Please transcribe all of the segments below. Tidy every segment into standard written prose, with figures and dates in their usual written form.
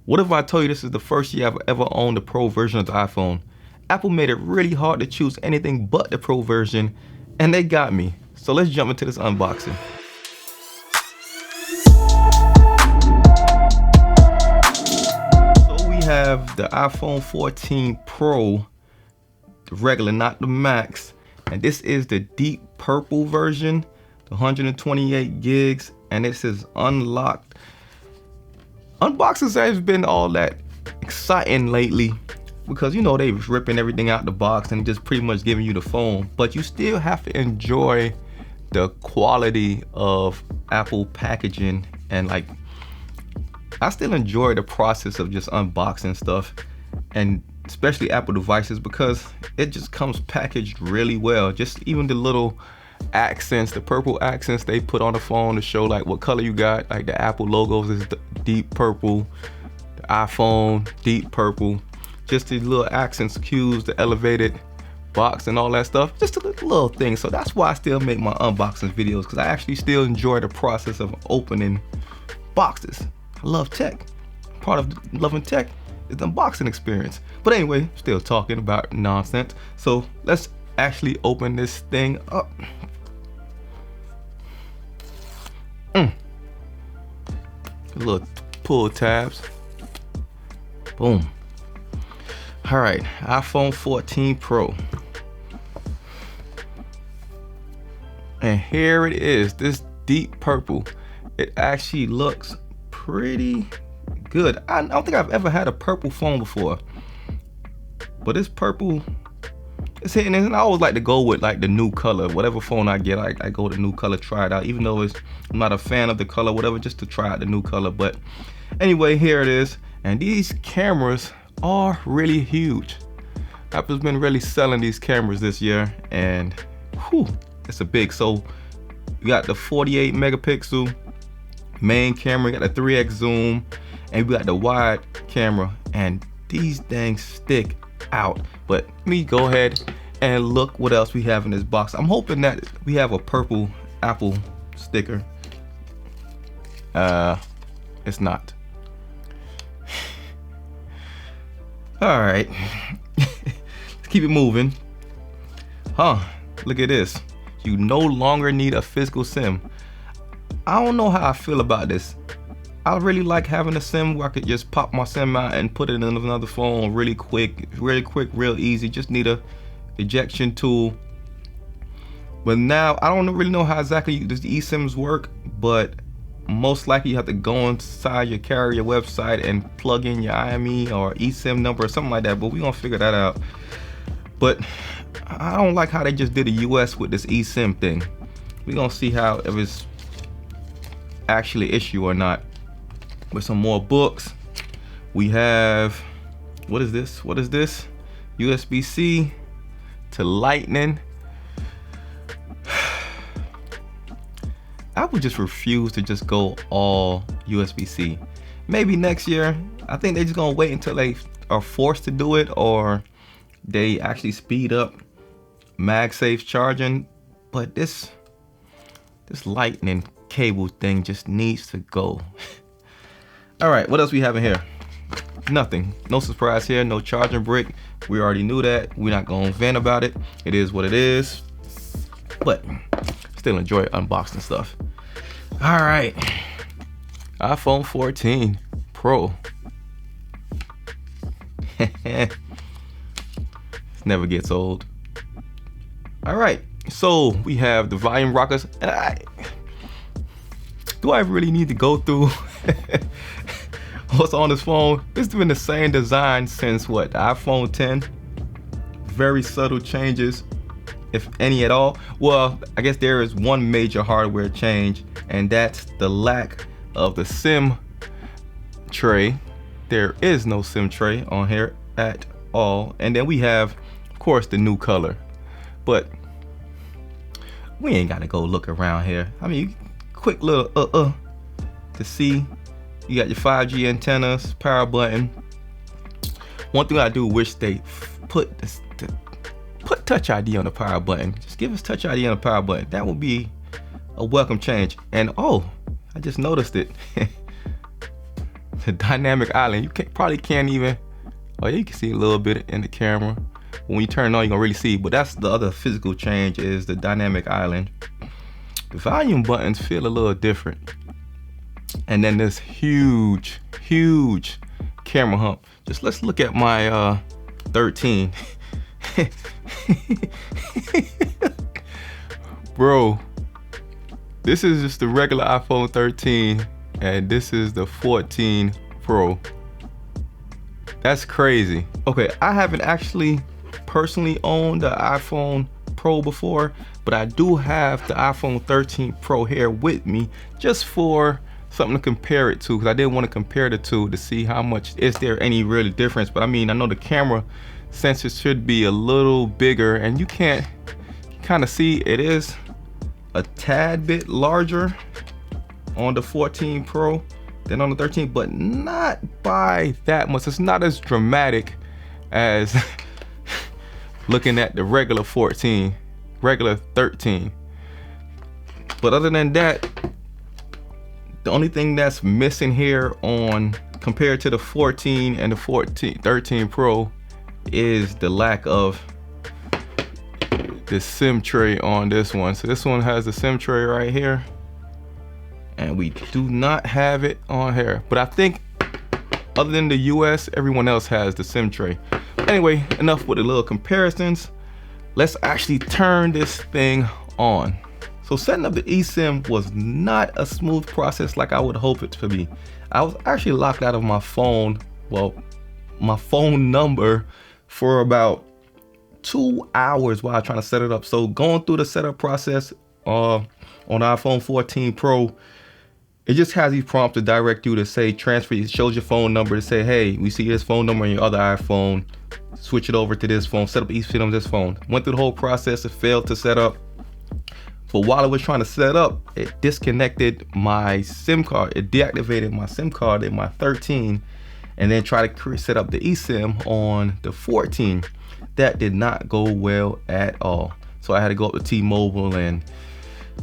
What if I told you this is the first year I've ever owned the Pro version of the iPhone? Apple made it really hard to choose anything but the Pro version, and they got me. So let's jump into this unboxing. So we have the iPhone 14 Pro, the regular, not the Max, and this is the deep purple version, the 128 gigs, and this is unlocked. Unboxings has been all that exciting lately because you know they was ripping everything out the box and just pretty much giving you the phone, but you still have to enjoy the quality of Apple packaging, and like I still enjoy the process of just unboxing stuff, and especially Apple devices, because it just comes packaged really well. Just even the little accents, the purple accents they put on the phone to show like what color you got, like the Apple logos is the deep purple, the iPhone deep purple, just the little accents, cues, the elevated box and all that stuff, just a little thing. So that's why I still make my unboxing videos, because I actually still enjoy the process of opening boxes. I love tech. Part of loving tech is the unboxing experience. But anyway, still talking about nonsense. So let's actually open this thing up. Little pull tabs. Boom. All right, iPhone 14 Pro. And here it is, this deep purple. It actually looks pretty good. I don't think I've ever had a purple phone before, but this purple, it's hitting, and I always like to go with like the new color. Whatever phone I get, I go with the new color, try it out, even though I'm not a fan of the color, whatever, just to try out the new color. But anyway, here it is, and these cameras are really huge. Apple's been really selling these cameras this year, and whew, it's a big. So you got the 48 megapixel main camera, you got the 3x zoom, and we got the wide camera, and these things stick out. But let me go ahead and look what else we have in this box. I'm hoping that we have a purple Apple sticker. It's not. All right, let's keep it moving. Look at this. You no longer need a physical SIM. I don't know how I feel about this. I really like having a SIM where I could just pop my SIM out and put it in another phone really quick, real easy. Just need a ejection tool. But now I don't really know how exactly the eSIMs work, but most likely you have to go inside your carrier website and plug in your IME or eSIM number or something like that, but we're gonna figure that out. But I don't like how they just did the US with this eSIM thing. We're gonna see how, if it's actually issue or not. With some more books, we have, what is this? USB-C to Lightning. I would just refuse to just go all USB-C. Maybe next year. I think they're just gonna wait until they are forced to do it, or they actually speed up MagSafe charging. But this Lightning cable thing just needs to go. All right, what else we have in here? Nothing. No surprise here. No charging brick. We already knew that. We're not gonna vent about it. It is what it is. But still enjoy unboxing stuff. All right, iPhone 14 Pro. It never gets old. All right, so we have the volume rockers, and do I really need to go through what's on this phone? It's been the same design since what, the iPhone 10. Very subtle changes, if any at all. Well, I guess there is one major hardware change, and that's the lack of the SIM tray. There is no SIM tray on here at all. And then we have, of course, the new color. But we ain't gotta go look around here. I mean, quick little to see. You got your 5G antennas, power button. One thing I do wish they put Touch ID on the power button. Just give us Touch ID on the power button. That would be a welcome change. And oh, I just noticed it. the dynamic island. You probably can't even, oh yeah, you can see a little bit in the camera. When you turn it on, you're gonna really see, but that's the other physical change, is the dynamic island. The volume buttons feel a little different. And then this huge camera hump. Just let's look at my 13. Bro, this is just the regular iPhone 13, and this is the 14 Pro. That's crazy. Okay, I haven't actually personally owned the iPhone Pro before, but I do have the iPhone 13 Pro here with me just for something to compare it to, because I didn't want to compare the two to see how much is there any really difference. But I mean, I know the camera sensor should be a little bigger, and you can't kind of see it is a tad bit larger on the 14 Pro than on the 13, but not by that much. It's not as dramatic as looking at the regular 13. But other than that, the only thing that's missing here on compared to the 14 and the 13 Pro is the lack of the SIM tray on this one. So this one has the SIM tray right here, and we do not have it on here. But I think other than the US, everyone else has the SIM tray. Anyway, enough with the little comparisons. Let's actually turn this thing on. So setting up the eSIM was not a smooth process like I would hope it to be. I was actually locked out of my phone, well, my phone number, for about 2 hours while trying to set it up. So going through the setup process on the iPhone 14 Pro, it just has these prompts to direct you to say transfer. It shows your phone number to say, hey, we see this phone number on your other iPhone, switch it over to this phone, set up eSIM on this phone. Went through the whole process, it failed to set up. But while I was trying to set up, it disconnected my SIM card. It deactivated my SIM card in my 13, and then tried to set up the eSIM on the 14. That did not go well at all. So I had to go up to T-Mobile, and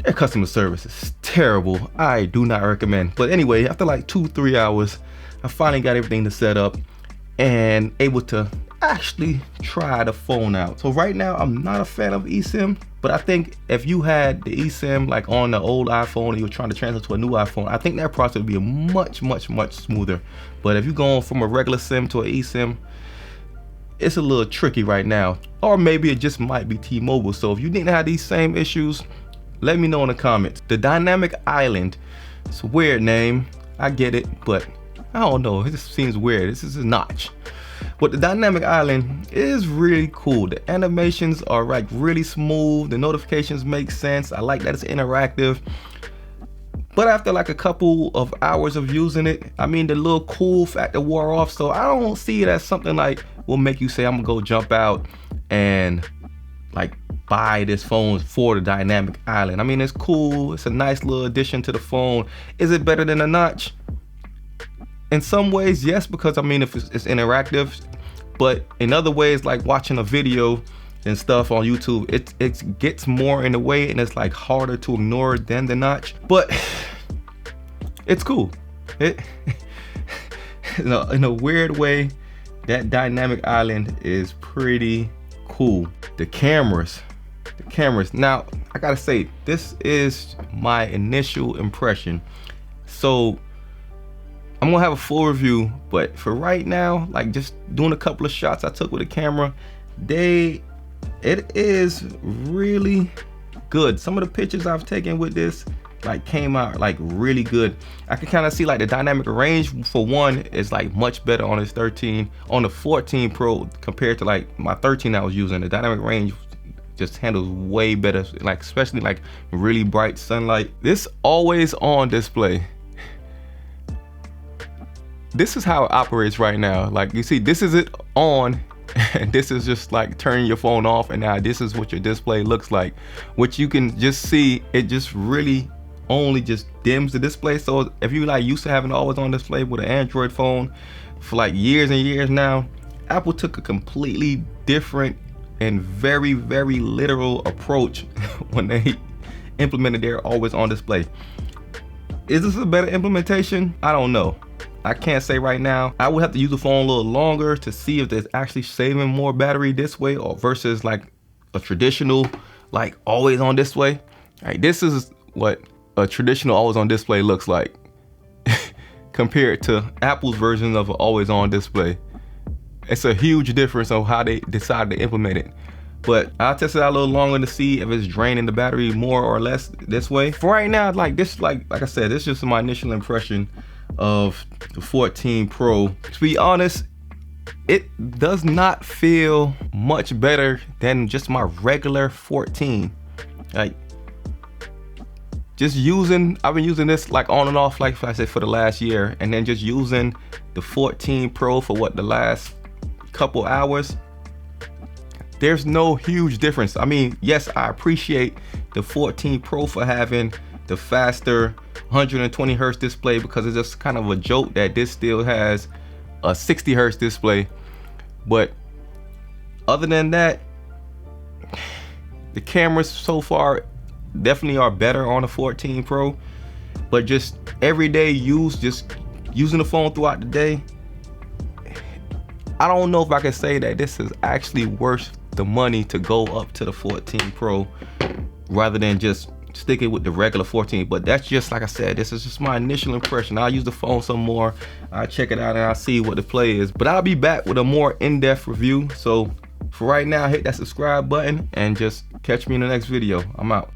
their customer service is terrible. I do not recommend. But anyway, after like 2-3 hours, I finally got everything to set up and able to actually try the phone out. So right now, I'm not a fan of eSIM, but I think if you had the eSIM like on the old iPhone and you were trying to transfer to a new iPhone, I think that process would be much smoother. But if you're going from a regular SIM to an eSIM, it's a little tricky right now. Or maybe it just might be T-Mobile. So if you didn't have these same issues, let me know in the comments. The Dynamic Island, it's a weird name, I get it, but I don't know, it just seems weird. This is a notch. But the Dynamic Island is really cool. The animations are like really smooth. The notifications make sense. I like that it's interactive. But after like a couple of hours of using it, I mean, the little cool factor wore off. So I don't see it as something like will make you say, I'm gonna go jump out and like buy this phone for the Dynamic Island. I mean, it's cool. It's a nice little addition to the phone. Is it better than a notch? In some ways, yes, because I mean, if it's interactive, but in other ways, like watching a video and stuff on YouTube, it gets more in the way, and it's like harder to ignore than the notch. But it's cool. It in a weird way, that Dynamic Island is pretty cool. The cameras. Now, I gotta say, this is my initial impression. So I'm gonna have a full review, but for right now, like just doing a couple of shots I took with the camera, it is really good. Some of the pictures I've taken with this like came out like really good. I can kind of see like the dynamic range for one is like much better on this 13, on the 14 Pro compared to like my 13 I was using. The dynamic range just handles way better, like especially like really bright sunlight. This always on display. This is how it operates right now. Like you see, this is it on, and this is just like turning your phone off, and now this is what your display looks like, which you can just see it just really only just dims the display. So if you like used to having always on display with an Android phone for like years and years now, Apple took a completely different and very literal approach when they implemented their always on display. Is this a better implementation? I don't know. I can't say right now. I would have to use the phone a little longer to see if it's actually saving more battery this way or versus like a traditional, like always on display. Like this is what a traditional always on display looks like compared to Apple's version of an always on display. It's a huge difference on how they decided to implement it. But I'll test it out a little longer to see if it's draining the battery more or less this way. For right now, like this, like I said, this is just my initial impression of the 14 Pro. To be honest, it does not feel much better than just my regular 14. Like just I've been using this like on and off, like I said, for the last year, and then just using the 14 Pro for what, the last couple hours. There's no huge difference. I mean, yes, I appreciate the 14 Pro for having the faster 120 hertz display, because it's just kind of a joke that this still has a 60 hertz display. But other than that, the cameras so far definitely are better on the 14 Pro. But just everyday use, just using the phone throughout the day, I don't know if I can say that this is actually worth the money to go up to the 14 Pro rather than just sticking with the regular 14. But that's just, like I said, this is just my initial impression. I'll use the phone some more, I'll check it out, and I'll see what the play is. But I'll be back with a more in-depth review. So for right now, hit that subscribe button and just catch me in the next video. I'm out.